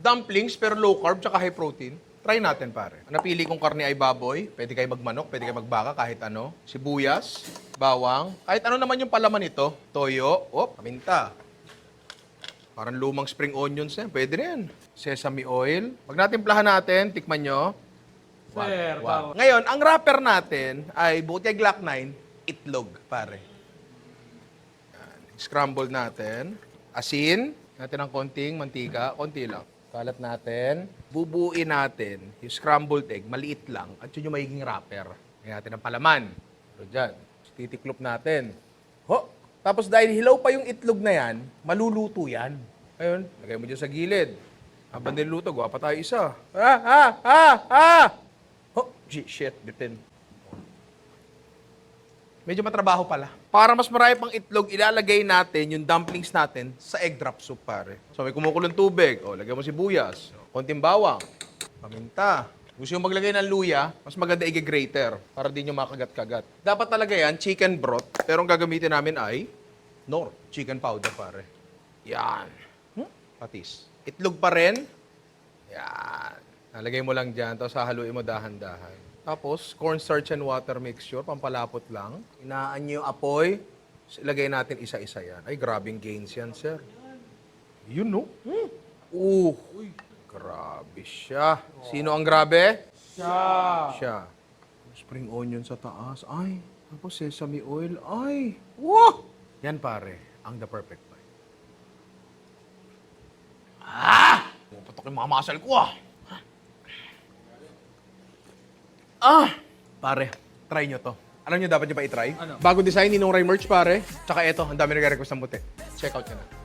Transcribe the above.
dumplings pero low carb tsaka high protein. Try natin, pare. Ang napili kong karne ay baboy. Pwede kayo magmanok, pwede kayo magbaka, kahit ano. Sibuyas, bawang. Kahit ano naman yung palaman nito. Toyo, paminta. Parang lumang spring onions yan. Pwede rin. Sesame oil. Pag natimplahan natin, tikman nyo. Sir, bawal. Ngayon, ang wrapper natin ay bukod kay Glock 9, itlog, pare. Yan. Scramble natin. Asin. Natin ng konting mantika. Konti lang. Kalat natin. Bubuuin natin yung scrambled egg. Maliit lang. At yun yung magiging wrapper. Ngayon natin ang palaman. So, dyan. Titiklop natin. Tapos dahil hilaw pa yung itlog na yan, maluluto yan. Ayun, lagay mo dyan sa gilid. Habang niluto, gawa pa tayo isa. Shit, bitin. Medyo matrabaho pala. Para mas marami pang itlog, ilalagay natin yung dumplings natin sa egg drop soup, pare. So, may kumukulong tubig. Lagay mo sibuyas. Konting bawang. Paminta. Gusto yung maglagay ng luya, mas maganda i-grater para di nyo makagat-kagat. Dapat talaga yan, chicken broth. Pero ang gagamitin namin ay Knorr. Chicken powder, pare. Yan. Patis. Itlog pa rin. Yan. Nalagay mo lang dyan, tapos hahaluin mo dahan-dahan. Tapos, cornstarch and water mixture, pampalapot lang. Inaan nyo yung apoy. Ilagay natin isa-isa yan. Ay, grabing gains yan, sir. Yun, no? Uy, grabe siya. Sino ang grabe? Siya. Spring onion sa taas. Ay, tapos sesame oil. Ay, wow! Yan, pare, ang the perfect bite. Puputok yung mga muscle ko, Pare, try nyo to. Alam nyo dapat nyo pa i-try? Ano? Bagong design, Ninong Ray merch, pare. Tsaka eto, ang dami nag-request ng buti. Check out nyo na.